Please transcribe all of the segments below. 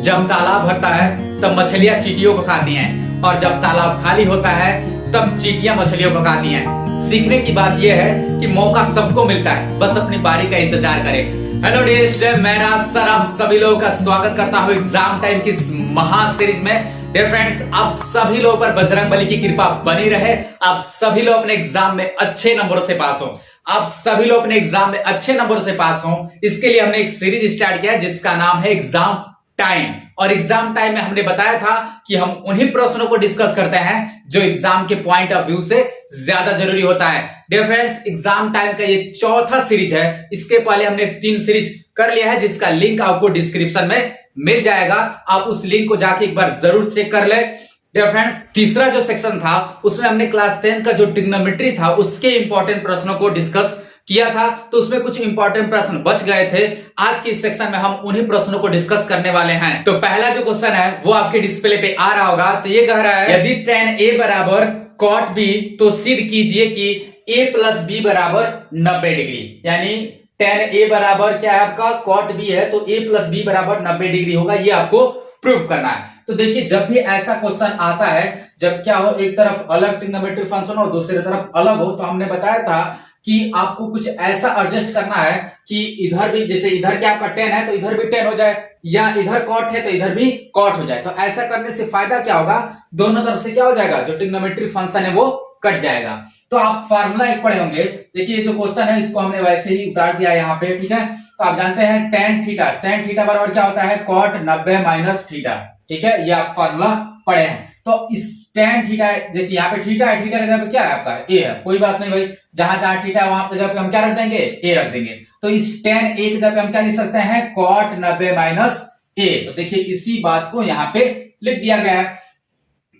जब तालाब भरता है तब मछलियां चींटियों को खाती हैं और जब तालाब खाली होता है तब चींटियां मछलियों को खाती हैं। सीखने की बात यह है कि मौका सबको मिलता है, बस अपनी बारी का इंतजार करें। हेलो डियर स्टूडेंट, मैं सर आप सभी लोगों का स्वागत करता हूं एग्जाम टाइम की महा सीरीज में। डियर फ्रेंड्स, आप सभी लोगों पर बजरंगबली की कृपा बनी रहे, आप सभी लोग अपने एग्जाम में अच्छे नंबरों से पास हो, आप सभी लोग अपने एग्जाम में अच्छे नंबरों से पास हो। इसके लिए हमने एक सीरीज स्टार्ट किया है जिसका नाम है एग्जाम टाइम। और एग्जाम टाइम में हमने बताया था कि हम उन्हीं प्रश्नों को डिस्कस करते हैं जो एग्जाम के पॉइंट ऑफ व्यू से ज्यादा जरूरी होता है। डियर फ्रेंड्स, एग्जाम टाइम का ये चौथा सीरीज है। इसके पहले हमने 3 सीरीज कर लिया है जिसका लिंक आपको डिस्क्रिप्शन में मिल जाएगा, आप उस लिंक को जाके एक बार जरूर चेक कर ले। डियर फ्रेंड्स, तीसरा जो सेक्शन था उसमें हमने क्लास 10 का जो ट्रिग्नोमेट्री था उसके इंपॉर्टेंट प्रश्नों को डिस्कस किया था, तो उसमें कुछ इंपॉर्टेंट प्रश्न बच गए थे। आज के इस सेक्शन में हम उन्हीं प्रश्नों को डिस्कस करने वाले हैं। तो पहला जो क्वेश्चन है वो आपके डिस्प्ले पे आ रहा होगा। तो ये कह रहा है यदि tan a बराबर cot b तो सिद्ध कीजिए कि a प्लस b बराबर 90 डिग्री। यानी tan a बराबर क्या है आपका cot b है, तो a प्लस b बराबर 90 डिग्री होगा, ये आपको प्रूफ करना है। तो देखिए, जब भी ऐसा क्वेश्चन आता है, जब क्या हो, एक तरफ अलग ट्रिग्नोमेट्री फंक्शन हो, दूसरी तरफ अलग हो, तो हमने बताया था कि आपको कुछ ऐसा एडजस्ट करना है कि इधर भी, जैसे इधर क्या आपका 10 है तो इधर भी 10 हो जाए, या इधर cot है तो इधर भी cot हो जाए। तो ऐसा करने से फायदा क्या होगा, दोनों तरफ से क्या हो जाएगा, जो ट्रिग्नोमेट्री फंक्शन है वो कट जाएगा। तो आप फार्मूला एक पढ़े होंगे। देखिए, जो क्वेश्चन है इसको हमने वैसे ही उतार दिया यहाँ पे, ठीक है। तो आप जानते हैं tan थीटा बराबर क्या होता है, cot 90 माइनस थीटा, ठीक है। ये आप फार्मूला पढ़े हैं। तो इस tan थीटा, देखिए यहाँ पे थीटा है, थीटा का जगह पे क्या है आपका a है, कोई बात नहीं भाई, जहां जहां थीटा है वहां पे जगह पे हम क्या रख देंगे, a रख देंगे। तो इस tan a की जगह पे हम क्या लिख सकते हैं, cot 90 माइनस a। तो देखिए इसी बात को यहाँ पे लिख दिया गया है,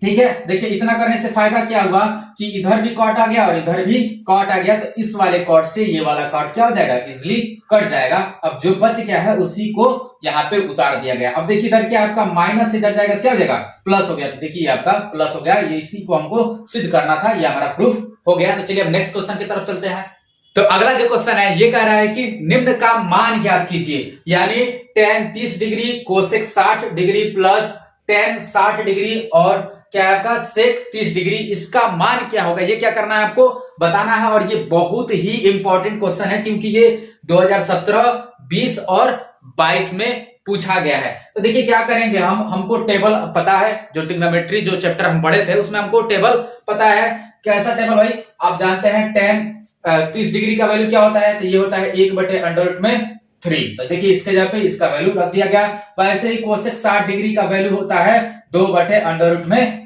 ठीक है। देखिए, इतना करने से फायदा क्या हुआ कि इधर भी cot आ गया और इधर भी cot आ गया, तो इस वाले cot से ये वाला cot क्या हो जाएगा, इजिली कट जाएगा। अब जो बच गया है उसी को यहाँ पे उतार दिया गया। अब देखिए इधर क्या आपका माइनस, इधर जाएगा क्या हो जाएगा, प्लस हो गया। तो देखिए आपका प्लस हो गया, ये इसी को हमको सिद्ध करना था, ये हमारा प्रूफ हो गया। तो चलिए अब नेक्स्ट क्वेश्चन की तरफ चलते हैं। तो अगला जो क्वेश्चन है ये कह रहा है कि निम्न का मान ज्ञात कीजिए। यानी tan 30 degree, cosec 60 degree plus tan 60 degree और क्या आपका सेक 30 डिग्री, इसका मान क्या होगा, ये क्या करना है, आपको बताना है। और ये बहुत ही इंपॉर्टेंट क्वेश्चन है क्योंकि ये 2017, 20 और 22 में पूछा गया है। तो देखिए क्या करेंगे, हमको टेबल पता है, जो ट्रिग्नोमेट्री जो चैप्टर हम पढ़े थे उसमें हमको टेबल पता है। कैसा टेबल भाई, आप जानते हैं tan 30 डिग्री का वैल्यू क्या होता है, तो ये होता है 1/√3। तो देखिए इसके जगह पे इसका वैल्यू रख दिया गया। वैसे ही कोसेक 60 डिग्री का वैल्यू होता है 2/√3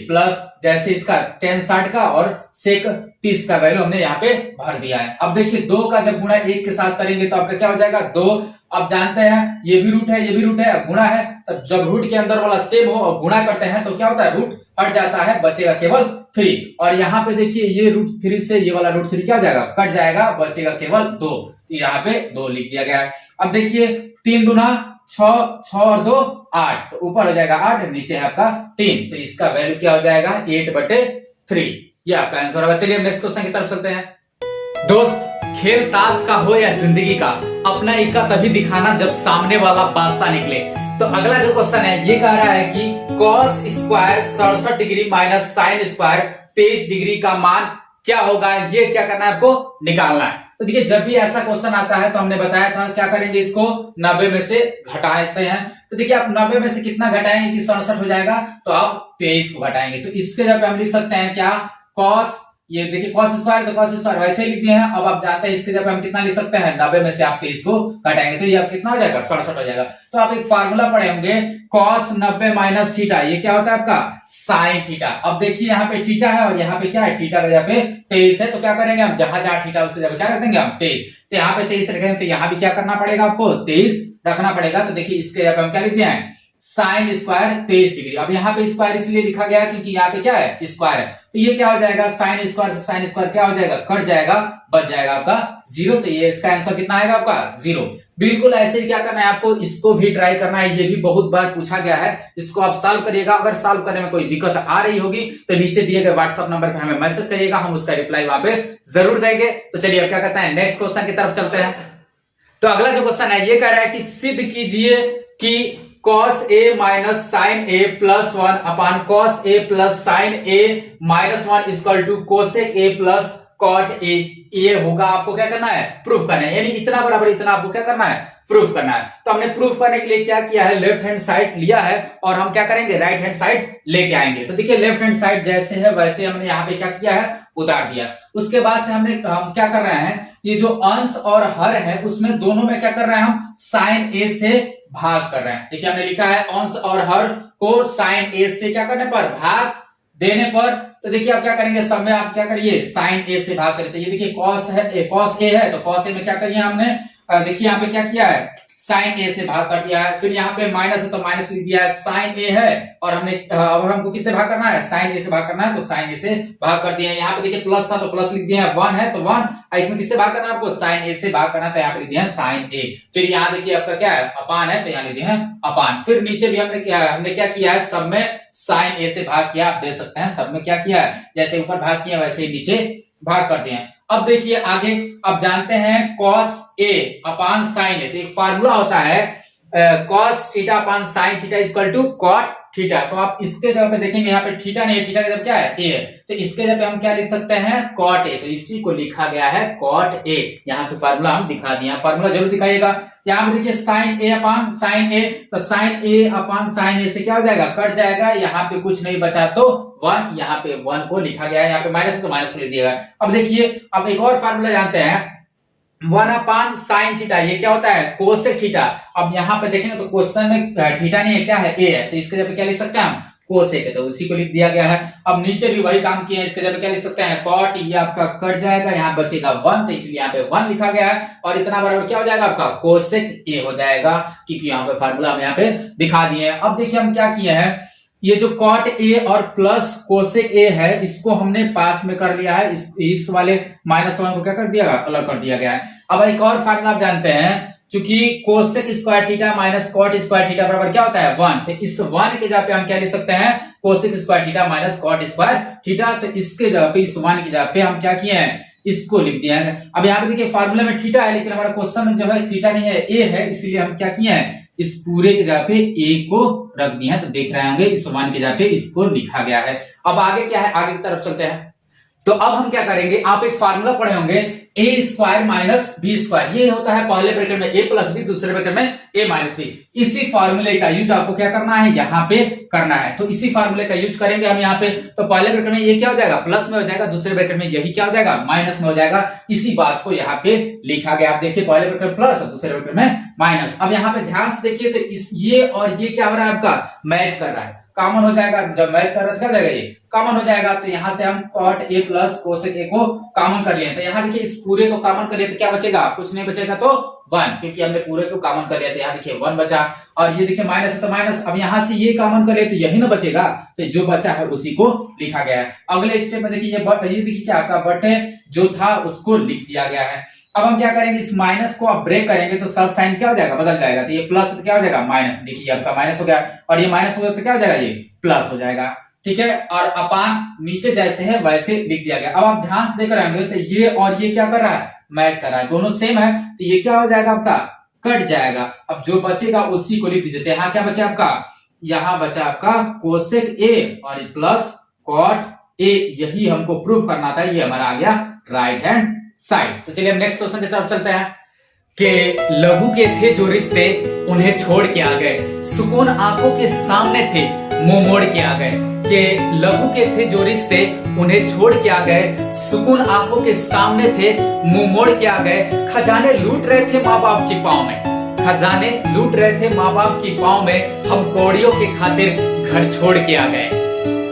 प्लस जैसे इसका tan 60 का और सेक 30 का वैल्यू हमने यहाँ पे भर दिया है। अब देखिए 2 का जब गुणा 1 के साथ करेंगे तो आपका क्या हो जाएगा, 2। अब जानते हैं ये भी रूट है, ये भी रूट है, गुणा है, तब जब रूट के अंदर वाला सेम हो और गुणा करते हैं तो क्या होता है, रूट हट जाता है, बचेगा केवल 3। और यहाँ पे देखिए ये √3 से ये वाला √3 क्या हो जाएगा, कट जाएगा, बचेगा केवल 2। यहाँ पे 2 लिख दिया गया है। अब देखिए 3 दूना 6, 6 और 2 8, तो ऊपर हो जाएगा 8, नीचे है आपका 3, तो इसका वैल्यू क्या हो जाएगा, 8/3। ये आपका आंसर होगा। चलिए नेक्स्ट क्वेश्चन की तरफ चलते हैं। दोस्त, खेल ताश का हो या जिंदगी का, अपना इक्का तभी दिखाना जब सामने वाला बादशाह निकले। तो अगला जो क्वेश्चन है ये कह रहा है कि cos square 67 degree minus sine square 23 degree का मान क्या होगा, ये क्या करना है, आपको निकालना है। तो देखिए जब भी ऐसा क्वेश्चन आता है तो हमने बताया था क्या करेंगे, इसको 90 में से घटाते हैं। तो देखिए आप 90 में से कितना घटाएंगे कि 67 हो जाएगा, तो आप 23 को घटाएंगे। तो इसके जगह पे हम लिख सकते हैं क्या, cos, ये देखिए cos स्क्वायर, तो cos स्क्वायर वैसे ही लिख दिए हैं। अब आप जानते हैं इसके जगह पे हम कितना लिख सकते हैं, 90 में से आप 23 को घटाएंगे तो ये आप कितना हो जाएगा, 67 हो जाएगा। तो आप एक फार्मूला पढ़े होंगे, cos 90 माइनस थीटा, ये क्या होता है आपका साइन थीटा। अब देखिए यहाँ पे थीटा है और यहाँ पे क्या है, थीटा का जगह पे 23 है, तो क्या करेंगे हम, जहां जहां थीटा उसके जगह क्या रख देंगे हम, 23। तो यहाँ पे 23 रखेंगे तो यहाँ भी क्या करना पड़ेगा, आपको 23 रखना पड़ेगा। तो देखिए इसके जगह पे हम क्या लिख दिए हैं, साइन स्क्वायर 23 डिग्री। अब यहाँ पे स्क्वायर इसलिए लिखा गया क्योंकि यहाँ पे क्या है, स्क्वायर है, तो ये क्या हो जाएगा, साइन स्क्वायर से साइन स्क्वायर क्या हो जाएगा, कट जाएगा, बच जाएगा आपका 0। तो ये इसका आंसर कितना आएगा आपका 0। बिल्कुल ऐसे ही क्या करना है आपको, इसको भी ट्राई करना है, ये भी बहुत बार पूछा गया है, इसको आप सॉल्व करिएगा। अगर सॉल्व करने में कोई दिक्कत आ रही होगी तो नीचे दिए गए व्हाट्सएप नंबर पे हमें मैसेज करिएगा, हम उसका रिप्लाई वहां पे जरूर देंगे। तो चलिए अब क्या करते हैं, नेक्स्ट क्वेश्चन की तरफ चलते हैं। तो अगला जो क्वेश्चन है ये कह रहा है कि सिद्ध कीजिए कि cos a minus sine a plus 1 upon cos a plus sine a minus 1 equal to cosec a plus cot a। ये होगा आपको क्या करना है, प्रूफ करना है, यानी इतना बराबर इतना आपको क्या करना है, प्रूफ करना है। तो हमने प्रूफ करने के लिए क्या किया है, लेफ्ट हैंड साइड लिया है और हम क्या करेंगे, राइट हैंड साइड लेके आएंगे। तो देखिए लेफ्ट हैंड साइड जैसे है वैसे हमने यहाँ पे क्या किया है, उतार दिया। उसके बाद से हम क्या कर रहे हैं, ये जो अंश और हर है उसमें दोनों में क्या कर रहे हैं, हम साइन ए से भाग कर रहे हैं। देखिए हमने लिखा है अंश और हर को साइन ए से क्या करने पर, भाग देने पर। तो देखिए आप क्या करेंगे, सब में आप क्या करिए, साइन ए से भाग करिए। तो ये देखिए कॉस है, कॉस ए है, तो कॉस ए में क्या करिए हमने, देखिए यहाँ पे क्या किया है, साइन ए से भाग कर दिया है। फिर यहाँ पे माइनस है तो माइनस लिख दिया है, साइन ए है और हमने अब हमको किससे भाग करना है, साइन ए से भाग करना है, तो साइन ए से भाग कर दिया है। यहाँ पे देखिए प्लस था तो प्लस लिख दिया है, 1 है तो 1, इसमें किससे भाग करना है आपको, साइन ए से भाग करना है, तो यहाँ पे लिख दिया है साइन ए। फिर यहाँ देखिए आपका क्या है, अपान है, तो यहाँ लिख दिया है अपान। फिर नीचे भी हमने क्या किया है, सब में साइन ए से भाग किया, आप देख सकते हैं सब में क्या किया है, जैसे ऊपर भाग किया वैसे ही नीचे भाग कर दिए हैं। अब देखिए आगे, अब जानते हैं कॉस ए अपान साइन ए, तो एक फार्मूला होता है cos theta upon sine theta equal to cot theta. तो आप इसके जगह पे देखेंगे यहाँ पे थीटा नहीं है, थीटा का जब क्या है, ए है, तो इसके जगह पे हम क्या लिख सकते हैं, कॉट ए। तो इसी को लिखा गया है कॉट ए। यहाँ पे फार्मूला हम दिखा दिए, फार्मूला जरूर दिखाइएगा। यहाँ पे देखिए साइन ए अपान साइन ए, तो साइन ए अपान साइन ए से क्या हो जाएगा, कट जाएगा, यहाँ पे कुछ नहीं बचा तो 1, यहाँ पे 1 को लिखा गया है, यहाँ पे माइनस तो माइनस को लिख दिया। अब देखिए अब एक और फार्मूला जानते हैं, 1 अपान साइन थीटा, ये क्या होता है, कोसेक थीटा। अब यहाँ पे देखेंगे तो क्वेश्चन में थीटा नहीं है, क्या है, ए है, तो इसके जगह पे क्या लिख सकते हैं हम, कोसेक है, तो उसी को लिख दिया गया है। अब नीचे भी वही काम किया है, इसके जगह पे क्या लिख सकते हैं, कॉट, ये आपका कट जाएगा, यहाँ बचेगा 1, तो इसलिए यहाँ पे 1 लिखा गया है, और इतना बराबर क्या हो जाएगा आपका, कोसेक ए हो जाएगा, क्योंकि यहाँ पे फार्मूला हम यहाँ पे दिखा दिए हैं। अब देखिए हम क्या किए हैं, ये जो कॉट ए और प्लस कोसेक ए है इसको हमने पास में कर लिया है, इस वाले माइनस 1 को क्या कर दिया, अलग कर दिया गया है। अब एक और फार्मूला आप जानते हैं, चूंकि cosec square theta minus cot square theta बराबर क्या होता है, 1, तो इस 1 के जगह पे हम क्या लिख सकते हैं, cosec square theta minus cot square theta. तो इसके जगह पे, इस 1 की जगह पे हम क्या किए हैं, इसको लिख दिया है। अब यहाँ पे देखिए फार्मूला में थीटा है, लेकिन हमारा क्वेश्चन में जो है थीटा नहीं है, ए है, इसलिए हम क्या किए हैं, इस पूरे की जगह पे ए को रख दिया है। तो देख रहे होंगे इस 1 की जगह पे इसको लिखा गया है। अब आगे क्या है, आगे की तरफ चलते हैं। तो अब हम क्या करेंगे, आप एक फार्मूला पढ़े होंगे, ए स्क्वायर माइनस बी स्क्वायर, ये होता है पहले ब्रैकेट में ए प्लस बी, दूसरे ब्रैकेट में ए माइनस बी। इसी फार्मूले का यूज आपको क्या करना है, यहाँ पे करना है। तो इसी फार्मूले का यूज करेंगे हम यहाँ पे। तो पहले ब्रैकेट में ये क्या हो जाएगा, प्लस में हो जाएगा, दूसरे ब्रैकेट में यही क्या हो जाएगा, माइनस में हो जाएगा। इसी बात को यहाँ पे लिखा गया। आप देखिए पहले ब्रैकेट में प्लस, दूसरे ब्रैकेट में माइनस। अब यहाँ पे ध्यान से देखिए, तो इस ये और ये क्या हो रहा है, आपका मैच कर रहा है, कॉमन हो जाएगा। जब मैच कर रहा है क्या हो जाएगा, ये कॉमन हो जाएगा। तो यहाँ से हम cot A plus cosec A को कॉमन कर लिए। तो यहाँ देखिए इस पूरे को कॉमन कर लिए तो क्या बचेगा, कुछ नहीं बचेगा, तो 1, क्योंकि हमने पूरे को कॉमन कर लिया। तो यहाँ देखिए 1 बचा, और ये देखिए माइनस है तो माइनस। अब यहाँ से ये कॉमन कर लिए तो यही ना बचेगा, तो जो बचा है उसी को लिखा गया है। अगले स्टेप में देखिए ये देखिए क्या आपका बटे जो था उसको लिख दिया गया है। अब हम क्या करेंगे, इस माइनस को आप ब्रेक करेंगे तो सब साइन क्या हो जाएगा, बदल जाएगा। तो ये प्लस तो क्या हो जाएगा, माइनस। देखिए आपका माइनस हो गया, और ये माइनस हो गया तो क्या हो जाएगा, ये प्लस हो जाएगा, ठीक है। और अपान नीचे जैसे है वैसे लिख दिया गया। अब आप ध्यान से देख रहे होंगे, तो ये और ये क्या कर रहा है, मैच कर रहा है, दोनों सेम है। तो ये क्या हो जाएगा, आपका कट जाएगा। अब जो बचेगा उसी को लिख दीजिए। यहाँ क्या बचा आपका, यहाँ बचा आपका कोसेक ए और प्लस कॉट ए, यही हमको प्रूफ करना था। ये हमारा आ गया राइट हैंड साइड। तो चलिए हम नेक्स्ट क्वेश्चन की तरफ चलते हैं कि लघु के थे जो रिश्ते उन्हें छोड़ के आ गए, सुकून आंखों के सामने थे मुंह मोड़ के आ गए। कि लघु के थे जो रिश्ते उन्हें छोड़ के आ गए, सुकून आंखों के सामने थे मुंह मोड़ के आ गए। खजाने लूट रहे थे माँ बाप की पाँव में, खजाने लूट रहे थे माँ बाप की पाँव में, हम कौड़ियों के खातिर घर छोड़ के आ गए।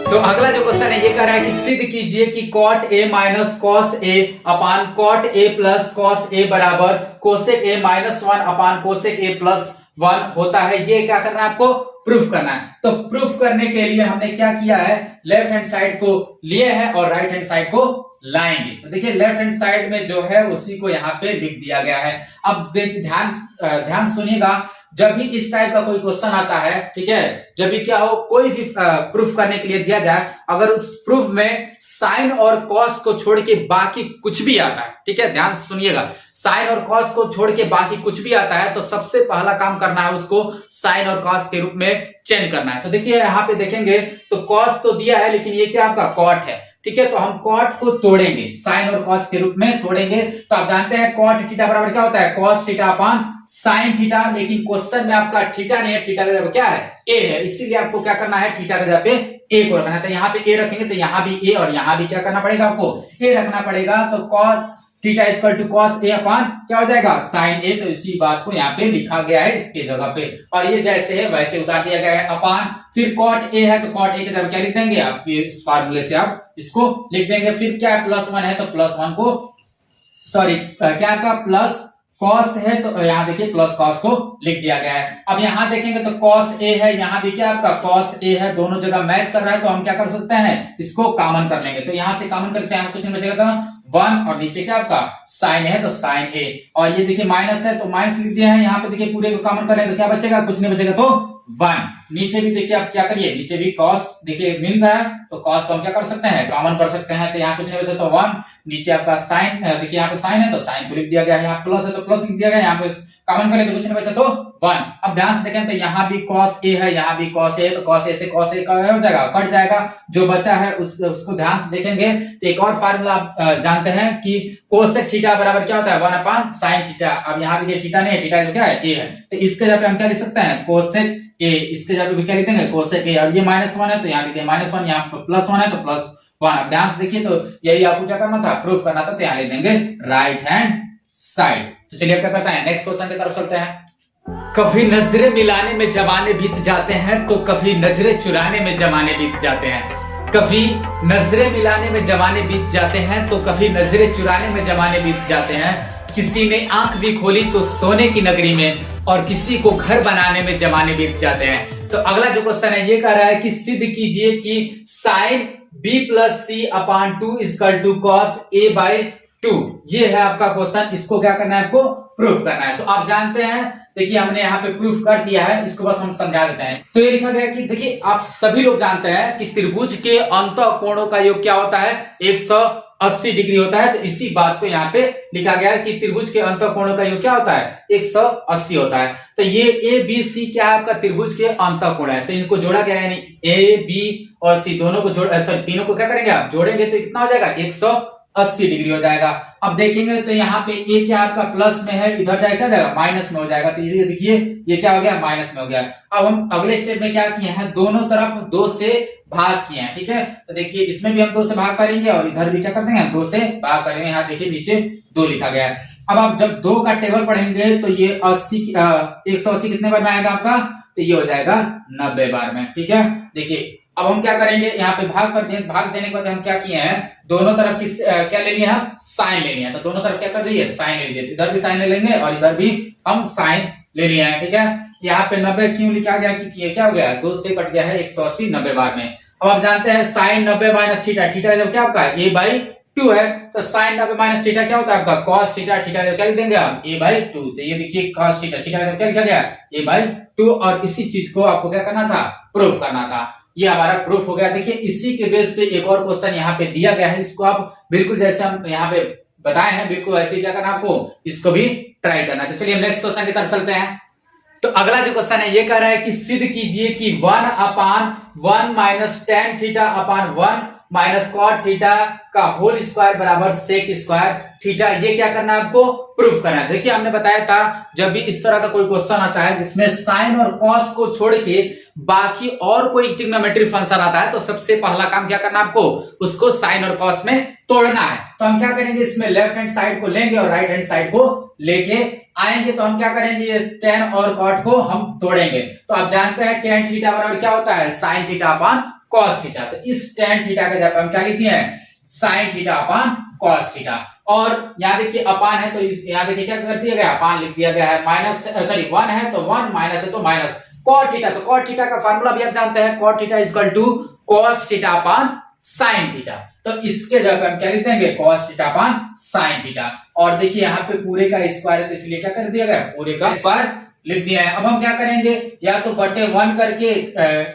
तो अगला जो क्वेश्चन है ये कह रहा है कि सिद्ध कीजिए कि cot A minus cos A upon cot A plus cos A बराबर cosec A minus 1 upon cosec A plus 1 होता है। ये क्या करना है, आपको प्रूफ करना है। तो प्रूफ करने के लिए हमने क्या किया है, लेफ्ट हैंड साइड को लिए है और राइट हैंड साइड को लाएंगे। तो देखिए लेफ्ट हैंड साइड में जो है उसी को यहाँ पे लिख दिया गया है। अब देखिए ध्यान सुनिएगा, जब भी इस टाइप का कोई क्वेश्चन आता है, ठीक है, जब भी क्या हो, कोई भी प्रूफ करने के लिए दिया जाए, अगर उस प्रूफ में साइन और कॉस को छोड़ के बाकी कुछ भी आता है, ठीक है, ध्यान सुनिएगा, साइन और कॉस को छोड़ के बाकी कुछ भी आता है तो सबसे पहला काम करना है उसको साइन और कॉस के रूप में चेंज करना है। तो देखिए यहाँ पे देखेंगे तो कॉस तो दिया है, लेकिन ये क्या आपका कॉट है, ठीक है। तो हम कॉट को तोड़ेंगे, साइन और कॉस के रूप में तोड़ेंगे। तो आप जानते हैं कॉट थीटा बराबर क्या होता है, cos theta upon sine theta. लेकिन क्वेश्चन में आपका थीटा नहीं है, थीटा का जगह क्या है, ए है, इसीलिए आपको क्या करना है, थीटा के जगह पे ए को रखना है। तो यहाँ पे ए रखेंगे तो यहाँ भी ए और यहाँ भी क्या करना पड़ेगा, आपको ए रखना पड़ेगा। तो cos theta equal to cos A upon क्या हो जाएगा, साइन ए। तो इसी बात को यहाँ पे लिखा गया है इसके जगह पे, और ये जैसे है वैसे उतार दिया गया है अपॉन। फिर कॉट ए है तो कॉट ए की जगह क्या लिख देंगे आप, इस फार्मूले से आप इसको लिख देंगे। फिर क्या है, +1 है तो +1 को, सॉरी क्या आपका प्लस कॉस है तो यहाँ देखिए प्लस कॉस को लिख दिया गया है। अब यहाँ देखेंगे तो कॉस ए है, यहाँ भी क्या आपका कॉस ए है, दोनों जगह मैच कर रहा है। तो हम क्या कर सकते हैं, इसको कॉमन कर लेंगे। तो यहाँ से कॉमन करते हैं, हम कुछ नहीं बचेगा तो 1 और नीचे क्या आपका साइन है तो साइन ए, और ये देखिए माइनस है तो माइनस लिख दिया है। यहाँ पे देखिए पूरे को कॉमन कर लें तो क्या बचेगा, कुछ नहीं बचेगा तो 1। नीचे भी देखिए आप क्या करिए, नीचे भी cos देखिए मिल रहा है तो cos को हम क्या कर सकते हैं, कॉमन कर सकते हैं। तो यहाँ कुछ नहीं बचा तो 1, नीचे आपका साइन देखिए यहाँ पे साइन है तो साइन को लिख दिया गया है, यहाँ प्लस है तो प्लस लिख दिया गया है, यहाँ पे कॉमन करें तो कुछ नहीं बचा तो 1। अब ध्यान से देखें तो यहाँ भी cos a है, यहाँ भी cos a, तो cos a से cos a का हो जाएगा, कट जाएगा। जो बचा है उसको ध्यान से देखेंगे तो एक और फार्मूला आप जानते हैं कि कोसेक थीटा बराबर क्या होता है, 1 अपॉन साइन थीटा। अब यहाँ देखिए थीटा नहीं है, थीटा जो क्या है a है, तो इसके जगह पे हम क्या लिख सकते हैं, कोसेक ए, इसके जगह पे क्या लिख देंगे, कोसेक ए। और ये -1 है तो यहाँ लिखिए -1, यहाँ +1 है तो +1। अब ध्यान से देखिए तो यही आपको क्या करना था, प्रूफ करना था, तो यहाँ लिख देंगे राइट हैंड साइड। तो चलिए अब क्या करते हैं, नेक्स्ट क्वेश्चन की तरफ चलते हैं। कभी नजरें मिलाने में जमाने बीत जाते हैं तो कभी नजरें चुराने में जमाने बीत जाते हैं। कभी नजरें मिलाने में जमाने बीत जाते हैं तो कभी नजरें चुराने में जमाने बीत जाते हैं। किसी ने आंख भी खोली तो सोने की नगरी में, और किसी को घर बनाने में जमाने बीत जाते हैं। तो अगला जो क्वेश्चन है ये कह रहा है कि सिद्ध कीजिए कि sine b plus C upon 2 equal to cos a by 2। ये है आपका क्वेश्चन, इसको क्या करना है, आपको प्रूफ करना है। तो आप जानते हैं देखिए हमने यहाँ पे प्रूफ कर दिया है, इसको बस हम समझा देते हैं। तो ये लिखा गया कि देखिए आप सभी लोग जानते हैं कि त्रिभुज के अंतः कोणों का योग क्या होता है, 180 डिग्री होता है। तो इसी बात को यहाँ पे लिखा गया है कि त्रिभुज के अंतः कोणों का योग क्या होता है, 180 होता है। तो ये ए बी सी क्या है, आपका त्रिभुज के अंतः कोण है। तो इनको जोड़ा गया है, यानी ए बी और सी दोनों को जोड़, सॉरी तीनों को क्या करेंगे आप, जोड़ेंगे तो कितना हो जाएगा, 180 डिग्री हो जाएगा। अब देखेंगे तो यहाँ पे ए क्या आपका प्लस में है, इधर जाएगा जाएगा माइनस में हो जाएगा। तो ये देखिए ये क्या हो गया, माइनस में हो गया। अब हम अगले स्टेप में क्या किए हैं, दोनों तरफ 2 से भाग किए हैं, ठीक है। तो देखिए इसमें भी हम 2 से भाग करेंगे और इधर भी क्या कर देंगे, 2 से भाग करेंगे। यहाँ देखिए नीचे 2 लिखा गया है। अब आप जब 2 का टेबल पढ़ेंगे तो ये 180 कितने बार में आएगा आपका, तो ये हो जाएगा 90 बार में, ठीक है। देखिए अब हम क्या करेंगे, यहाँ पे भाग कर दें, भाग देने के बाद हम क्या किए हैं, दोनों तरफ किस क्या ले लिया हम, साइन ले लिया। तो दोनों तरफ क्या कर लीजिए, साइन ले लीजिए। इधर भी साइन ले लेंगे और इधर भी हम साइन ले लिया है, ठीक है। यहाँ पे 90 क्यों लिखा गया, क्योंकि ये क्या हो गया, 2 से कट गया है 180 90 बार में। अब आप जानते हैं साइन 90 माइनस थीटा, थीटा जब क्या आपका a बाई 2 है, तो साइन 90 माइनस थीटा क्या होता है आपका कॉस थीटा, थीटा क्या लिख देंगे हम a बाई 2। तो ये देखिए कॉस थीटा, थीटा क्या लिखा गया a बाई 2। और इसी चीज को आपको क्या करना था, प्रूफ करना था। ये हमारा प्रूफ हो गया। देखिए इसी के बेस पे एक और क्वेश्चन यहाँ पे दिया गया है, इसको आप बिल्कुल जैसे हम यहाँ पे बताए हैं बिल्कुल ऐसे ही क्या करना आपको, इसको भी ट्राई करना है। तो चलिए नेक्स्ट क्वेश्चन की तरफ चलते हैं। तो अगला जो क्वेश्चन है ये कह रहा है कि सिद्ध कीजिए कि 1 upon 1 minus tan theta upon 1 minus cot theta का होल स्क्वायर बराबर सेक स्क्वायर थीटा। ये क्या करना है आपको, प्रूफ करना है। देखिए हमने बताया था जब भी इस तरह का कोई क्वेश्चन आता है जिसमें साइन और कॉस को छोड़ के बाकी और कोई ट्रिग्नोमेट्री फंक्शन आता है, तो सबसे पहला काम क्या करना है आपको, उसको साइन और कॉस में तोड़ना है। तो हम क्या करेंगे, इसमें लेफ्ट हैंड साइड को लेंगे और राइट हैंड साइड को लेके आएंगे। तो हम क्या करेंगे, ये टेन और कॉट को हम तोड़ेंगे। तो आप जानते हैं टेन थीटा बराबर क्या होता है, sine theta upon cos theta. तो इस टेन थीटा के जगह हम क्या लिखते हैं, sine theta upon cos theta. और यहाँ देखिए अपान है तो यहाँ देखिए क्या कर दिया गया, अपान लिख दिया गया है। माइनस सॉरी 1 है तो 1, माइनस है तो माइनस। कॉट थीटा, तो कॉट थीटा का फार्मूला भी आप जानते हैं, cot theta equal to cos theta upon sine theta. तो इसके जगह पे हम क्या लिख देंगे, cos theta upon sine theta. और देखिए यहाँ पे पूरे का स्क्वायर है तो इसलिए क्या कर दिया गया, पूरे का स्क्वायर लिख दिया है। अब हम क्या करेंगे, या तो बटे 1 करके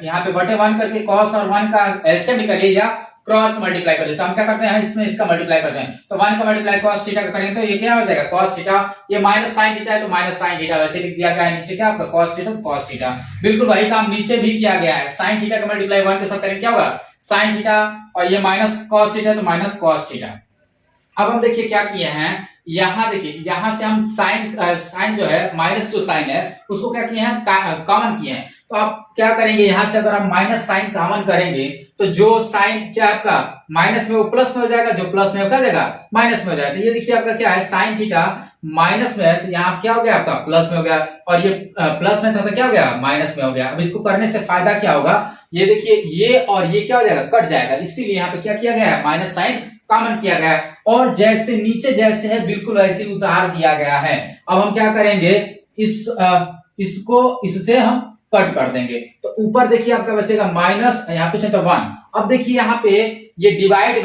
यहाँ पे बटे 1 करके cos और 1 का एलसीएम निकालिए, या क्रॉस मल्टीप्लाई कर दें, तो हम क्या करते हैं इसमें इसका मल्टीप्लाई करते हैं, तो 1 का मल्टीप्लाई cos थीटा का करेंगे तो ये क्या हो जाएगा cos थीटा, ये माइनस sin थीटा है तो माइनस sin थीटा, वैसे लिख दिया गया है नीचे क्या आपका cos थीटा तो cos थीटा। बिल्कुल वही काम नीचे भी किया गया है, sin थीटा का मल्टीप्लाई 1 के साथ करेंगे क्या होगा sin थीटा, और ये माइनस cos थीटा तो माइनस cos थीटा। अब हम देखिए क्या किए हैं, यहाँ देखिए यहाँ से हम साइन जो है माइनस जो साइन है उसको क्या किए हैं कॉमन किए हैं, तो आप क्या करेंगे यहाँ से अगर आप माइनस साइन कॉमन करेंगे तो जो साइन क्या आपका माइनस में वो प्लस में हो जाएगा, जो प्लस में वो क्या देगा माइनस में हो जाएगा। तो ये देखिए आपका क्या है साइन थीटा माइनस में है तो यहाँ क्या हो गया आपका प्लस में हो गया, और ये प्लस में था तो क्या हो गया माइनस में हो गया। अब इसको करने से फायदा क्या होगा, ये देखिए ये और ये क्या हो जाएगा कट जाएगा, इसीलिए यहाँ पे क्या किया गया है माइनस साइन कॉमन किया गया है, और जैसे नीचे जैसे है बिल्कुल वैसे ही उतार दिया गया है। अब हम क्या करेंगे इसको इससे हम कट कर देंगे, तो ऊपर देखिए आपका बचेगा माइनस, यहाँ पे तो 1। अब देखिए यहाँ पे ये डिवाइड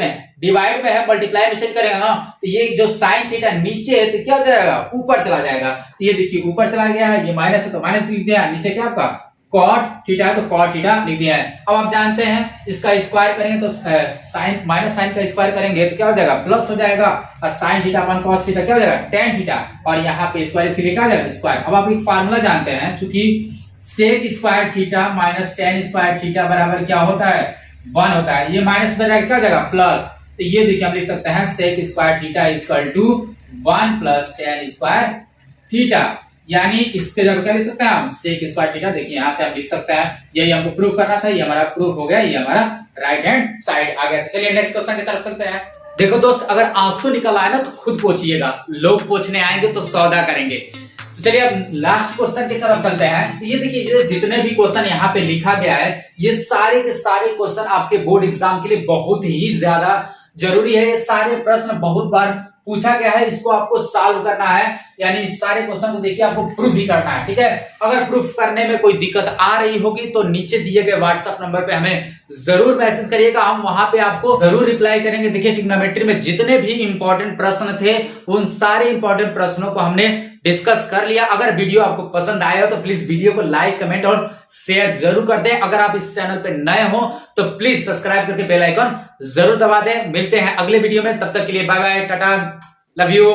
में है मल्टीप्लाई में करेगा ना, तो ये जो साइन थीटा नीचे है तो क्या हो जाएगा ऊपर चला जाएगा, तो ये देखिए ऊपर चला गया है, ये माइनस है तो माइनस लिख दिया, नीचे क्या आपका cot थीटा है तो cot थीटा लिख दिया है। अब आप जानते हैं इसका स्क्वायर करेंगे तो साइन माइनस साइन का स्क्वायर करेंगे तो क्या हो जाएगा प्लस हो जाएगा, और साइन थीटा अपन cos थीटा क्या हो जाएगा tan थीटा, और यहाँ पे स्क्वायर इसीलिए क्या हो जाएगा स्क्वायर। अब आप एक फार्मूला जानते हैं, चूंकि sec square theta minus tan square theta बराबर क्या होता है 1 होता है, ये माइनस में जाएगा क्या हो जाएगा प्लस, तो ये देखिए हम लिख सकते हैं sec square theta equal to 1 plus tan square theta, यानी इसके जगह क्या लिख सकते हैं हम sec स्क्वायर थीटा। देखिए यहाँ से हम लिख सकते हैं, यही हमको प्रूव करना था, ये हमारा प्रूफ हो गया, ये हमारा राइट हैंड साइड आ गया। तो चलिए नेक्स्ट क्वेश्चन की तरफ चलते हैं। देखो दोस्त अगर आंसू निकल आए ना तो खुद पूछिएगा, लोग पूछने आएंगे तो सौदा करेंगे। तो चलिए अब लास्ट क्वेश्चन की तरफ चलते हैं। तो ये देखिए ये जितने भी क्वेश्चन यहाँ पे लिखा गया है ये सारे के सारे क्वेश्चन आपके बोर्ड एग्जाम के लिए बहुत ही ज्यादा जरूरी है। ये सारे प्रश्न बहुत बार पूछा गया है, इसको आपको सॉल्व करना है, यानी इस सारे क्वेश्चन को देखिए आपको प्रूफ ही करना है, ठीक है। अगर प्रूफ करने में कोई दिक्कत आ रही होगी तो नीचे दिए गए व्हाट्सएप नंबर पे हमें जरूर मैसेज करिएगा, हम वहां पे आपको जरूर रिप्लाई करेंगे। देखिए ट्रिग्नोमेट्री में जितने भी इंपॉर्टेंट प्रश्न थे उन सारे इंपॉर्टेंट प्रश्नों को हमने डिस्कस कर लिया। अगर वीडियो आपको पसंद आया हो तो प्लीज वीडियो को लाइक कमेंट और शेयर जरूर कर दें। अगर आप इस चैनल पे नए हो तो प्लीज सब्सक्राइब करके बेल आइकन जरूर दबा दें। मिलते हैं अगले वीडियो में, तब तक के लिए bye bye, tata, love you.